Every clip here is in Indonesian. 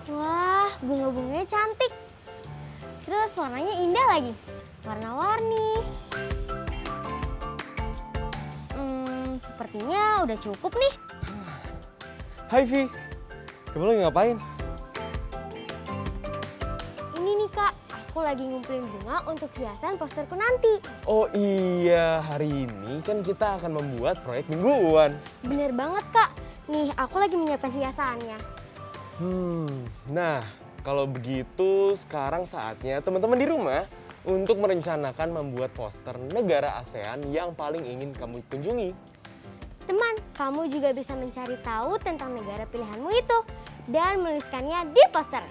Wah, bunga-bunganya cantik. Terus warnanya indah lagi. Warna-warni. Sepertinya udah cukup nih. Hai Vi, kamu lagi ngapain? Ini nih Kak, aku lagi ngumpulin bunga untuk hiasan posterku nanti. Oh iya, hari ini kan kita akan membuat proyek mingguan. Bener banget Kak. Nih, aku lagi menyiapkan hiasannya. Nah kalau begitu sekarang saatnya teman-teman di rumah untuk merencanakan membuat poster negara ASEAN yang paling ingin kamu kunjungi. Teman, kamu juga bisa mencari tahu tentang negara pilihanmu itu dan menuliskannya di poster.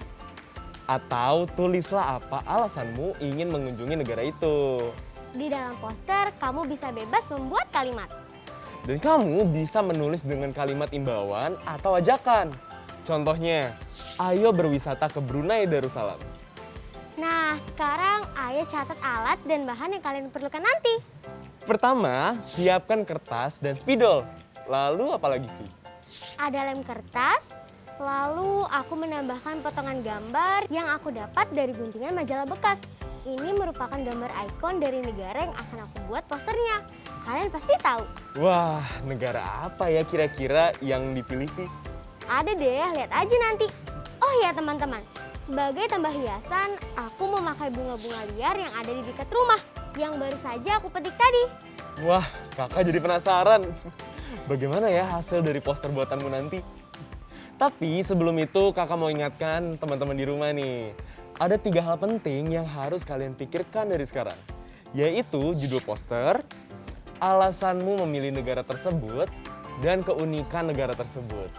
Atau tulislah apa alasanmu ingin mengunjungi negara itu. Di dalam poster, kamu bisa bebas membuat kalimat. Dan kamu bisa menulis dengan kalimat imbauan atau ajakan. Contohnya, ayo berwisata ke Brunei Darussalam. Nah, sekarang ayo catat alat dan bahan yang kalian perlukan nanti. Pertama, siapkan kertas dan spidol. Lalu apa lagi, Vi? Ada lem kertas, lalu aku menambahkan potongan gambar yang aku dapat dari guntingan majalah bekas. Ini merupakan gambar ikon dari negara yang akan aku buat posternya. Kalian pasti tahu. Wah, negara apa ya kira-kira yang dipilih, Vi? Ada deh, lihat aja nanti. Oh ya teman-teman, sebagai tambah hiasan, aku memakai bunga-bunga liar yang ada di dekat rumah yang baru saja aku petik tadi. Wah, kakak jadi penasaran. Bagaimana ya hasil dari poster buatanmu nanti? Tapi sebelum itu kakak mau ingatkan teman-teman di rumah nih. Ada 3 hal penting yang harus kalian pikirkan dari sekarang. Yaitu judul poster, alasanmu memilih negara tersebut, dan keunikan negara tersebut.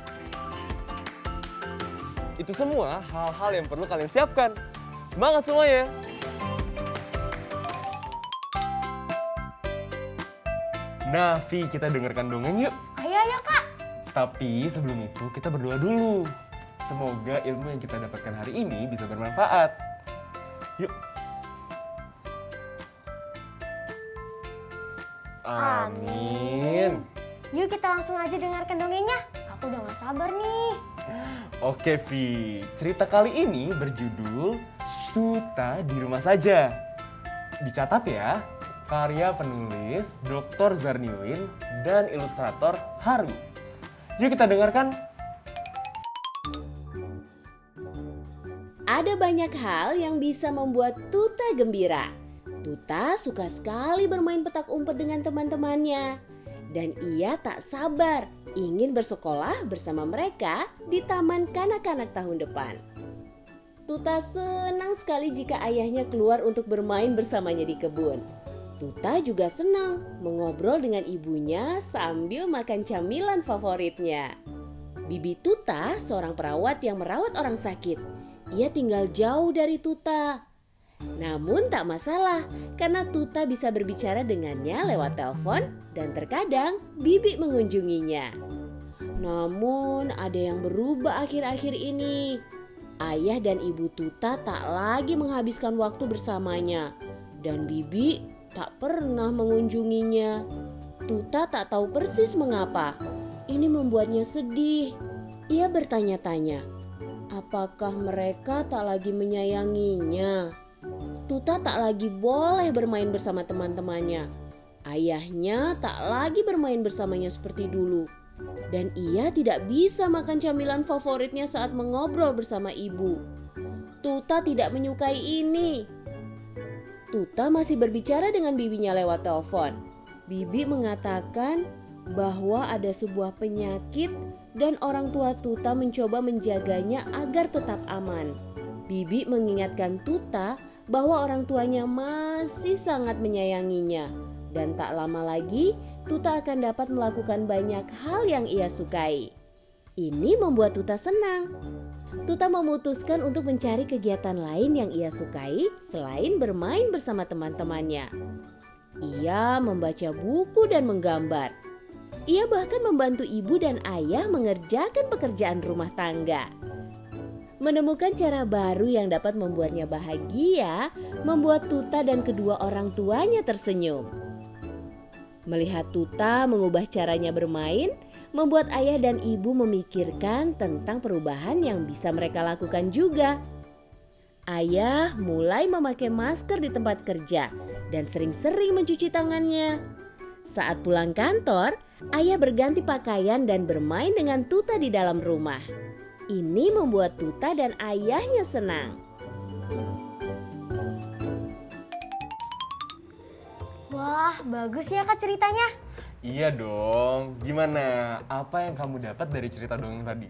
Itu semua hal-hal yang perlu kalian siapkan. Semangat semuanya! Nah, Vi, kita dengarkan dongeng yuk. Ayo Kak. Tapi sebelum itu kita berdoa dulu. Semoga ilmu yang kita dapatkan hari ini bisa bermanfaat. Yuk. Amin. Yuk kita langsung aja dengarkan dongengnya. Aku udah gak sabar nih. Oke, Vi. Cerita kali ini berjudul Tuta di Rumah Saja. Dicatat ya, karya penulis Dr. Zarniwin dan ilustrator Haru. Yuk kita dengarkan. Ada banyak hal yang bisa membuat Tuta gembira. Tuta suka sekali bermain petak umpet dengan teman-temannya. Dan ia tak sabar ingin bersekolah bersama mereka di taman kanak-kanak tahun depan. Tuta senang sekali jika ayahnya keluar untuk bermain bersamanya di kebun. Tuta juga senang mengobrol dengan ibunya sambil makan camilan favoritnya. Bibi Tuta seorang perawat yang merawat orang sakit. Ia tinggal jauh dari Tuta. Namun tak masalah karena Tuta bisa berbicara dengannya lewat telepon dan terkadang Bibi mengunjunginya. Namun ada yang berubah akhir-akhir ini. Ayah dan ibu Tuta tak lagi menghabiskan waktu bersamanya dan Bibi tak pernah mengunjunginya. Tuta tak tahu persis mengapa. Ini membuatnya sedih. Ia bertanya-tanya, apakah mereka tak lagi menyayanginya? Tuta tak lagi boleh bermain bersama teman-temannya. Ayahnya tak lagi bermain bersamanya seperti dulu. Dan ia tidak bisa makan camilan favoritnya saat mengobrol bersama ibu. Tuta tidak menyukai ini. Tuta masih berbicara dengan bibinya lewat telepon. Bibi mengatakan bahwa ada sebuah penyakit dan orang tua Tuta mencoba menjaganya agar tetap aman. Bibi mengingatkan Tuta bahwa orang tuanya masih sangat menyayanginya. Dan tak lama lagi, Tuta akan dapat melakukan banyak hal yang ia sukai. Ini membuat Tuta senang. Tuta memutuskan untuk mencari kegiatan lain yang ia sukai selain bermain bersama teman-temannya. Ia membaca buku dan menggambar. Ia bahkan membantu ibu dan ayah mengerjakan pekerjaan rumah tangga. Menemukan cara baru yang dapat membuatnya bahagia, membuat Tuta dan kedua orang tuanya tersenyum. Melihat Tuta mengubah caranya bermain, membuat ayah dan ibu memikirkan tentang perubahan yang bisa mereka lakukan juga. Ayah mulai memakai masker di tempat kerja dan sering-sering mencuci tangannya. Saat pulang kantor, ayah berganti pakaian dan bermain dengan Tuta di dalam rumah. Ini membuat Tuta dan ayahnya senang. Wah, bagus ya Kak ceritanya. Iya dong. Gimana? Apa yang kamu dapat dari cerita dongeng tadi?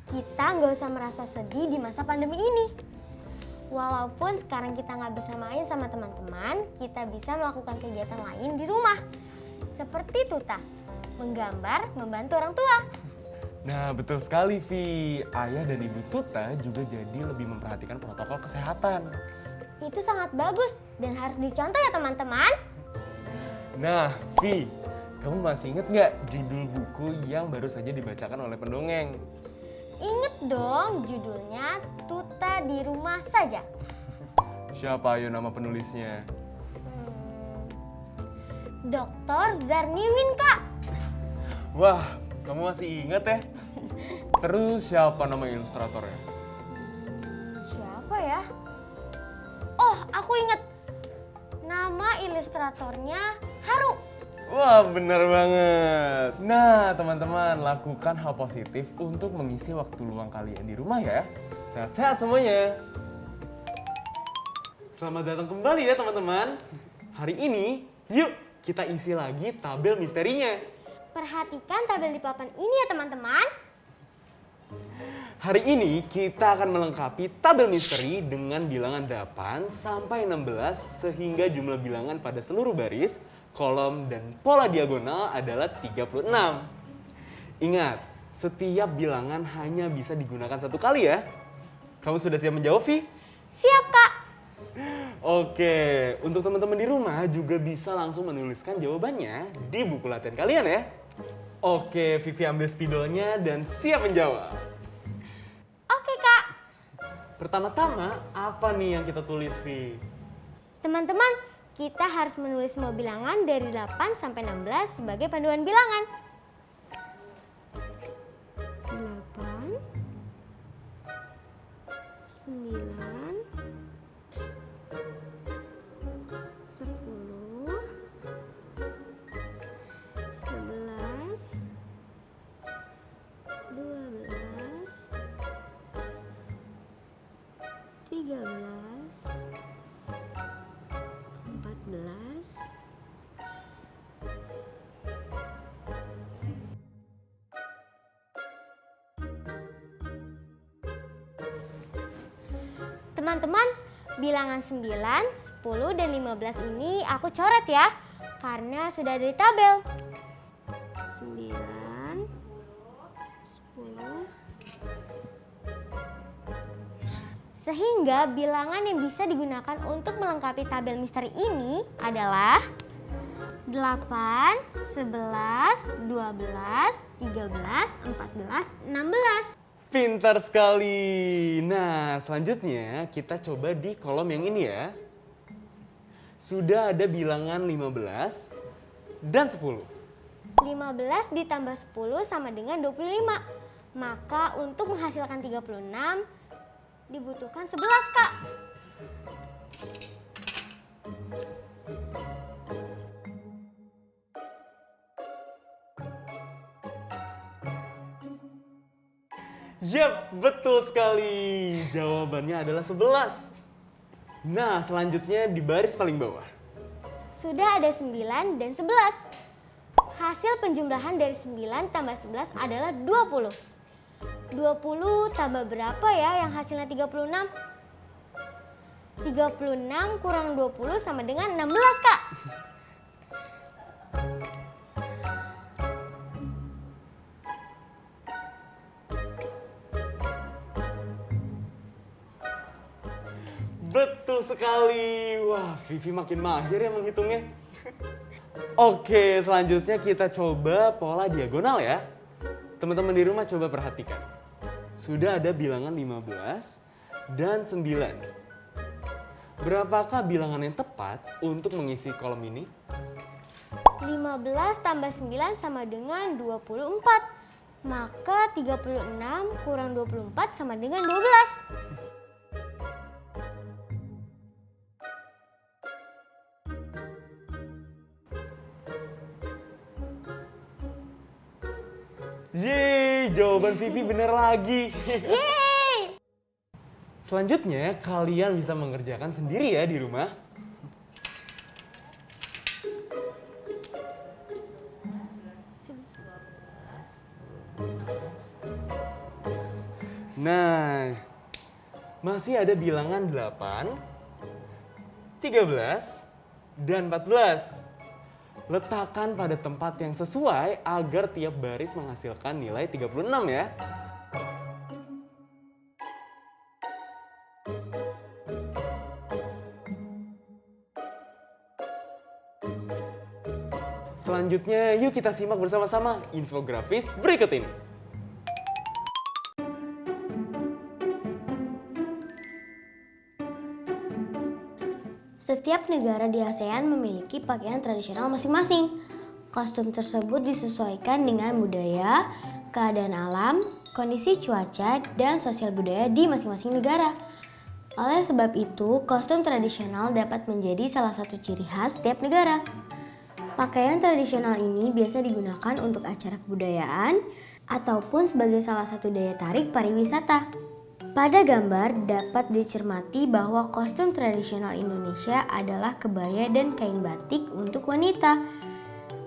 Kita nggak usah merasa sedih di masa pandemi ini. Walaupun sekarang kita nggak bisa main sama teman-teman, kita bisa melakukan kegiatan lain di rumah. Seperti Tuta, menggambar, membantu orang tua. Nah, betul sekali, Vi. Ayah dan ibu Tuta juga jadi lebih memperhatikan protokol kesehatan. Itu sangat bagus dan harus dicontoh ya teman-teman. Nah, Vi, kamu masih ingat nggak judul buku yang baru saja dibacakan oleh pendongeng? Ingat dong judulnya Tuta di Rumah Saja. Siapa ayo nama penulisnya? Dr. Zarniwin, Kak. Wah, kamu masih ingat ya? Terus siapa nama ilustratornya? Siapa ya? Oh, aku ingat. Nama ilustratornya Haru. Wah, benar banget. Nah, teman-teman, lakukan hal positif untuk mengisi waktu luang kalian di rumah ya. Sehat-sehat semuanya. Selamat datang kembali ya teman-teman. Hari ini, yuk kita isi lagi tabel misterinya. Perhatikan tabel di papan ini ya teman-teman. Hari ini kita akan melengkapi tabel misteri dengan bilangan 8 sampai 16 sehingga jumlah bilangan pada seluruh baris, kolom, dan pola diagonal adalah 36. Ingat, setiap bilangan hanya bisa digunakan satu kali ya. Kamu sudah siap menjawab, Vi? Siap, Kak. Oke, untuk teman-teman di rumah juga bisa langsung menuliskan jawabannya di buku latihan kalian ya. Oke, Vivi ambil spidolnya dan siap menjawab. Oke, Kak. Pertama-tama, apa nih yang kita tulis, Vi? Teman-teman, kita harus menulis semua bilangan dari 8 sampai 16 sebagai panduan bilangan. 8, 9, 10, 11, 12, 13, 14, 15. Teman-teman, bilangan 9, 10, dan 15 ini aku coret ya, karena sudah ada di tabel. 9, 10. Sehingga bilangan yang bisa digunakan untuk melengkapi tabel misteri ini adalah 8, 11, 12, 13, 14, 16. Pintar sekali. Nah, selanjutnya kita coba di kolom yang ini ya. Sudah ada bilangan 15 dan 10. 15 ditambah 10 sama dengan 25. Maka untuk menghasilkan 36 dibutuhkan 11, Kak. Yap, betul sekali. Jawabannya adalah 11. Nah, selanjutnya di baris paling bawah. Sudah ada 9 dan 11. Hasil penjumlahan dari 9 tambah 11 adalah 20. 20 tambah berapa ya yang hasilnya 36? 36 kurang 20 sama dengan 16, Kak. Betul sekali. Wah, Vivi makin mahir ya menghitungnya. Oke, selanjutnya kita coba pola diagonal ya. Teman-teman di rumah coba perhatikan. Sudah ada bilangan 15 dan 9. Berapakah bilangan yang tepat untuk mengisi kolom ini? 15 tambah 9 sama dengan 24. Maka 36 kurang 24 sama dengan 12. Yeay, jawaban Vivi bener lagi. Yeay! Selanjutnya, kalian bisa mengerjakan sendiri ya di rumah. Nah, masih ada bilangan 8, 13, dan 14. Letakkan pada tempat yang sesuai agar tiap baris menghasilkan nilai 36 ya. Selanjutnya, yuk kita simak bersama-sama infografis berikut ini. Setiap negara di ASEAN memiliki pakaian tradisional masing-masing. Kostum tersebut disesuaikan dengan budaya, keadaan alam, kondisi cuaca, dan sosial budaya di masing-masing negara. Oleh sebab itu, kostum tradisional dapat menjadi salah satu ciri khas setiap negara. Pakaian tradisional ini biasa digunakan untuk acara kebudayaan ataupun sebagai salah satu daya tarik pariwisata. Pada gambar dapat dicermati bahwa kostum tradisional Indonesia adalah kebaya dan kain batik untuk wanita.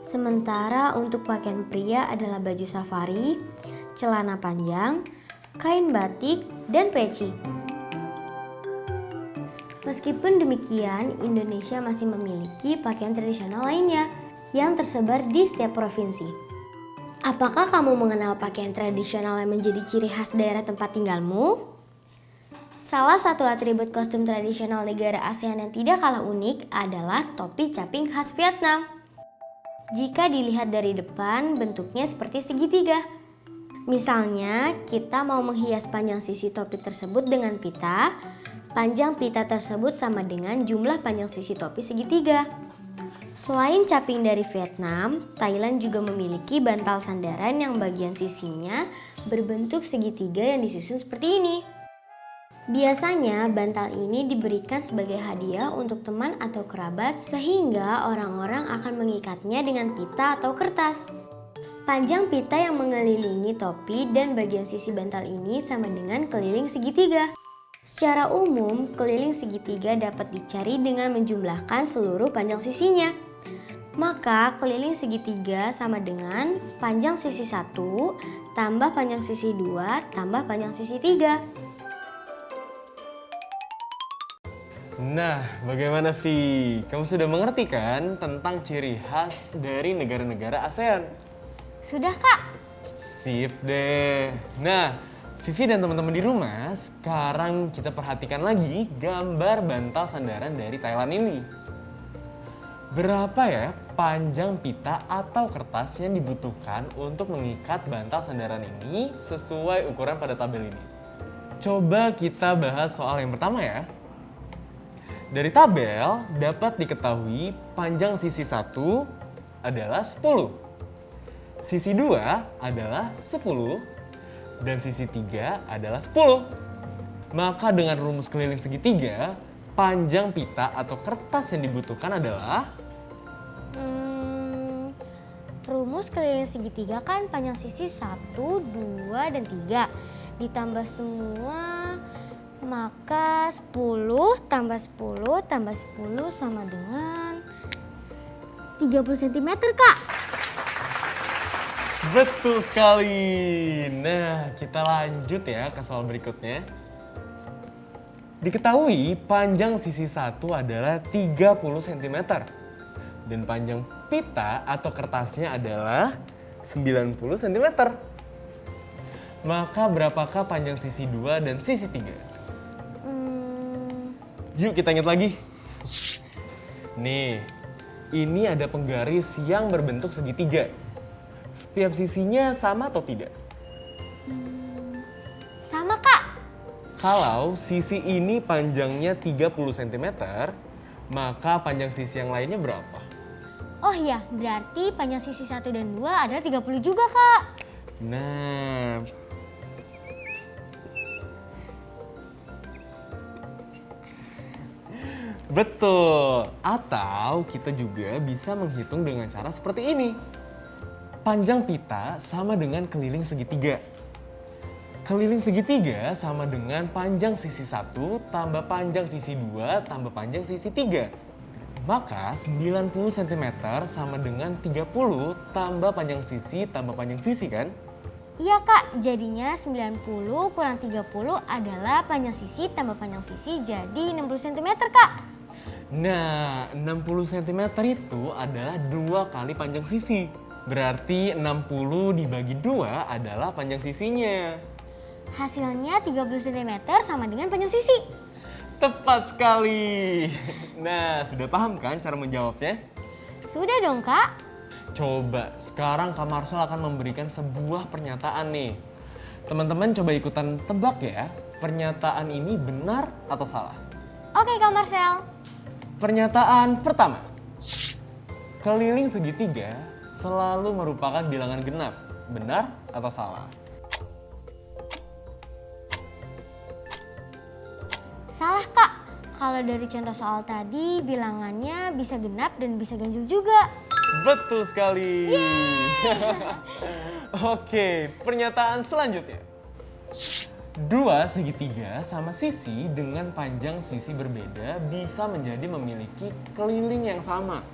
Sementara untuk pakaian pria adalah baju safari, celana panjang, kain batik, dan peci. Meskipun demikian, Indonesia masih memiliki pakaian tradisional lainnya yang tersebar di setiap provinsi. Apakah kamu mengenal pakaian tradisional yang menjadi ciri khas daerah tempat tinggalmu? Salah satu atribut kostum tradisional negara ASEAN yang tidak kalah unik adalah topi caping khas Vietnam. Jika dilihat dari depan, bentuknya seperti segitiga. Misalnya, kita mau menghias panjang sisi topi tersebut dengan pita, panjang pita tersebut sama dengan jumlah panjang sisi topi segitiga. Selain caping dari Vietnam, Thailand juga memiliki bantal sandaran yang bagian sisinya berbentuk segitiga yang disusun seperti ini. Biasanya bantal ini diberikan sebagai hadiah untuk teman atau kerabat sehingga orang-orang akan mengikatnya dengan pita atau kertas. Panjang pita yang mengelilingi topi dan bagian sisi bantal ini sama dengan keliling segitiga. Secara umum, keliling segitiga dapat dicari dengan menjumlahkan seluruh panjang sisinya. Maka keliling segitiga sama dengan panjang sisi 1 tambah panjang sisi 2 tambah panjang sisi 3. Nah, bagaimana Vi? Kamu sudah mengerti kan tentang ciri khas dari negara-negara ASEAN? Sudah, Kak? Sip deh. Nah, Vivi dan teman-teman di rumah, sekarang kita perhatikan lagi gambar bantal sandaran dari Thailand ini. Berapa ya panjang pita atau kertas yang dibutuhkan untuk mengikat bantal sandaran ini sesuai ukuran pada tabel ini? Coba kita bahas soal yang pertama ya. Dari tabel dapat diketahui panjang sisi 1 adalah 10, sisi 2 adalah 10, dan sisi 3 adalah 10. Maka dengan rumus keliling segitiga, panjang pita atau kertas yang dibutuhkan adalah Rumus keliling segitiga kan panjang sisi 1, 2, dan 3. Ditambah semua, maka 10 tambah 10 tambah 10 sama dengan 30 cm, Kak. betul sekali. Nah, kita lanjut ya ke soal berikutnya. Diketahui panjang sisi 1 adalah 30 cm. Dan panjang pita atau kertasnya adalah 90 cm. Maka berapakah panjang sisi 2 dan sisi 3? Yuk kita ingat lagi. Nih, ini ada penggaris yang berbentuk segitiga. Setiap sisinya sama atau tidak? Sama Kak. Kalau sisi ini panjangnya 30 cm, maka panjang sisi yang lainnya berapa? Oh iya, berarti panjang sisi 1 dan 2 adalah 30 juga Kak. Nah, betul. Atau kita juga bisa menghitung dengan cara seperti ini. Panjang pita sama dengan keliling segitiga. Keliling segitiga sama dengan panjang sisi 1 tambah panjang sisi 2 tambah panjang sisi 3. Maka 90 cm sama dengan 30 tambah panjang sisi tambah panjang sisi kan? Iya Kak, jadinya 90 kurang 30 adalah panjang sisi tambah panjang sisi jadi 60 cm Kak. Nah, 60 cm itu adalah 2 kali panjang sisi. Berarti 60 dibagi 2 adalah panjang sisinya. Hasilnya 30 cm sama dengan panjang sisi. Tepat sekali. Nah, sudah paham kan cara menjawabnya? Sudah dong Kak. Coba, sekarang Kak Marcel akan memberikan sebuah pernyataan nih. Teman-teman coba ikutan tebak ya, pernyataan ini benar atau salah? Oke Kak Marcel. Pernyataan pertama. Keliling segitiga selalu merupakan bilangan genap. Benar atau salah? Salah Kak. Kalau dari contoh soal tadi bilangannya bisa genap dan bisa ganjil juga. Betul sekali. Oke, pernyataan selanjutnya. 2 segitiga sama sisi dengan panjang sisi berbeda bisa menjadi memiliki keliling yang sama.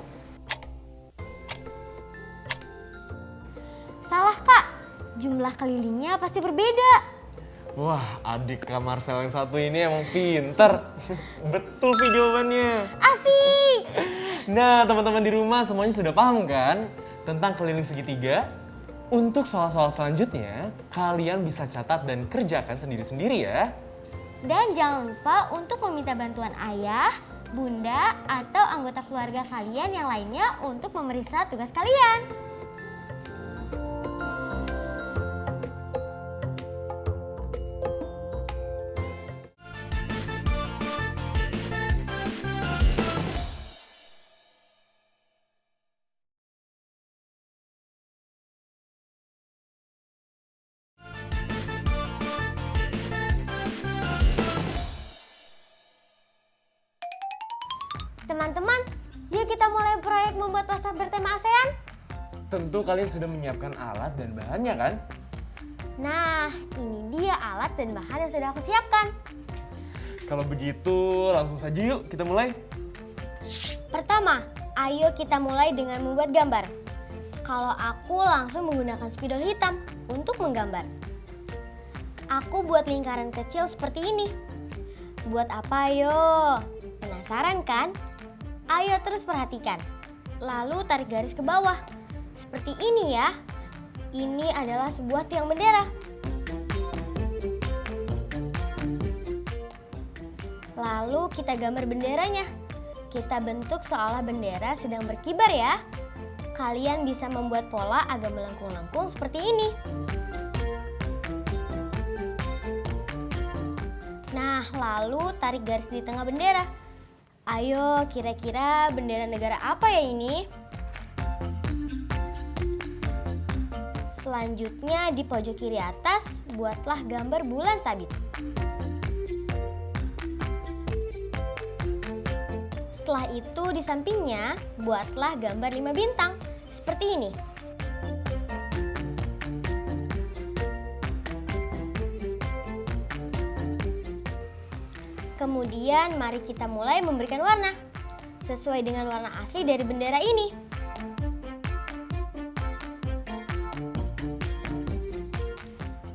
Salah Kak. Jumlah kelilingnya pasti berbeda. Wah, adik Kak Marcel yang satu ini emang pinter. Betul Pi jawabannya. Asik. Nah, teman-teman di rumah semuanya sudah paham kan tentang keliling segitiga? Untuk soal-soal selanjutnya, kalian bisa catat dan kerjakan sendiri-sendiri ya. Dan jangan lupa untuk meminta bantuan ayah, bunda, atau anggota keluarga kalian yang lainnya untuk memeriksa tugas kalian. Teman-teman, yuk kita mulai proyek membuat poster bertema ASEAN. Tentu kalian sudah menyiapkan alat dan bahannya kan? Nah, ini dia alat dan bahan yang sudah aku siapkan. Kalau begitu langsung saja yuk kita mulai. Pertama, ayo kita mulai dengan membuat gambar. Kalau aku langsung menggunakan spidol hitam untuk menggambar. Aku buat lingkaran kecil seperti ini. Buat apa yo? Penasaran kan? Ayo terus perhatikan. Lalu tarik garis ke bawah. Seperti ini ya. Ini adalah sebuah tiang bendera. Lalu kita gambar benderanya. Kita bentuk seolah bendera sedang berkibar ya. Kalian bisa membuat pola agak melengkung-lengkung seperti ini. Nah, lalu tarik garis di tengah bendera. Ayo, kira-kira bendera negara apa ya ini? Selanjutnya di pojok kiri atas, buatlah gambar bulan sabit. Setelah itu di sampingnya, buatlah gambar 5 bintang, seperti ini. Kemudian mari kita mulai memberikan warna, sesuai dengan warna asli dari bendera ini.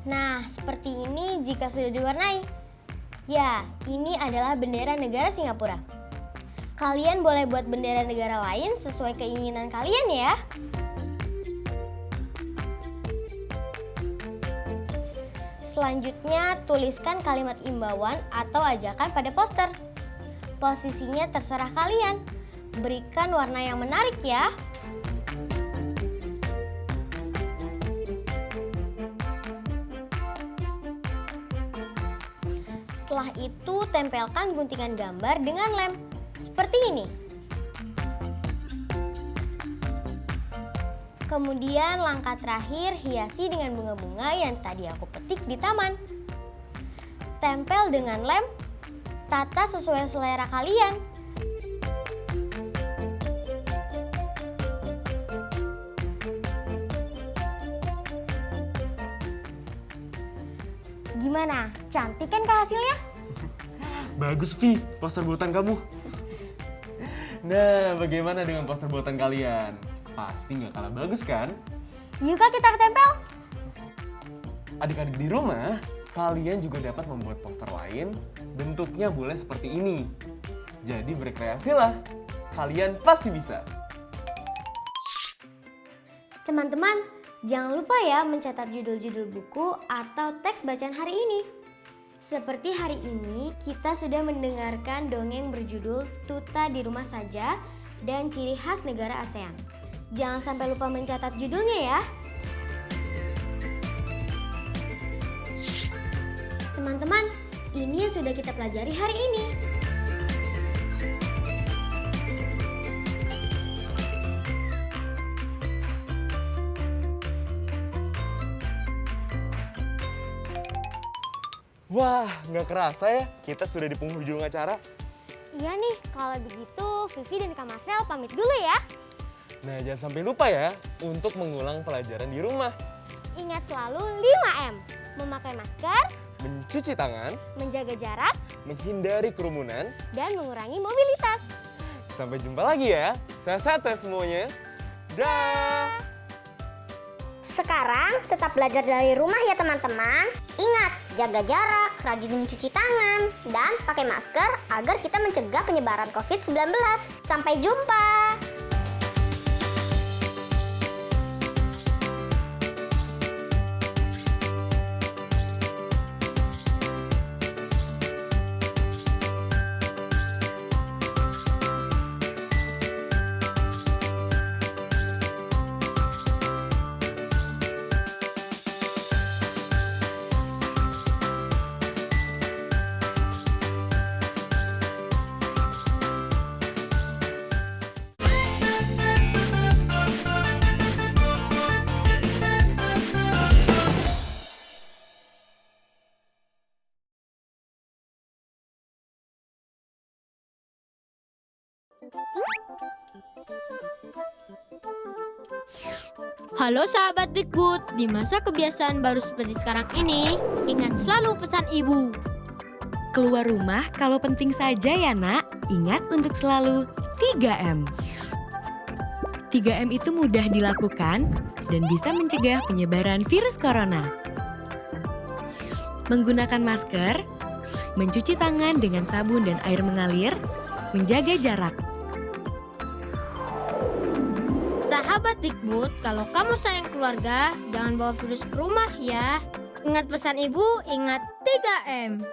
Nah, seperti ini jika sudah diwarnai. Ya, ini adalah bendera negara Singapura. Kalian boleh buat bendera negara lain sesuai keinginan kalian ya. Selanjutnya, tuliskan kalimat imbauan atau ajakan pada poster. Posisinya terserah kalian. Berikan warna yang menarik ya. Setelah itu tempelkan guntingan gambar dengan lem. Seperti ini. Kemudian langkah terakhir hiasi dengan bunga-bunga yang tadi aku petik di taman. Tempel dengan lem, tata sesuai selera kalian. Gimana? Cantik kan Kak hasilnya? Bagus, Vi, poster buatan kamu. Nah, bagaimana dengan poster buatan kalian? Pasti nggak kalah bagus kan? Yuk Kak, kita tempel. Adik-adik di rumah, kalian juga dapat membuat poster lain, bentuknya boleh seperti ini. Jadi berkreasilah, kalian pasti bisa. Teman-teman, jangan lupa ya mencatat judul-judul buku atau teks bacaan hari ini. Seperti hari ini, kita sudah mendengarkan dongeng berjudul Tuta di Rumah Saja dan Ciri Khas Negara ASEAN. Jangan sampai lupa mencatat judulnya ya. Teman-teman, ini yang sudah kita pelajari hari ini. Wah, nggak kerasa ya, kita sudah di penghujung acara. Iya nih, kalau begitu Vivi dan Kak Marcel pamit dulu ya. Nah, jangan sampai lupa ya, untuk mengulang pelajaran di rumah. Ingat selalu 5M. Memakai masker, Mencuci tangan, menjaga jarak, menghindari kerumunan. dan mengurangi mobilitas. Sampai jumpa lagi ya. Sehat-sehat ya semuanya. Dah. Sekarang tetap belajar dari rumah ya teman-teman. Ingat, jaga jarak, rajin mencuci tangan, dan pakai masker agar kita mencegah penyebaran COVID-19. Sampai jumpa! Halo sahabat Dikbud, di masa kebiasaan baru seperti sekarang ini, ingat selalu pesan ibu. Keluar rumah kalau penting saja ya nak, ingat untuk selalu 3M. 3M itu mudah dilakukan dan bisa mencegah penyebaran virus corona. Menggunakan masker, mencuci tangan dengan sabun dan air mengalir, menjaga jarak. Sahabat Dikbud, kalau kamu sayang keluarga, jangan bawa virus ke rumah ya. Ingat pesan ibu, ingat 3M.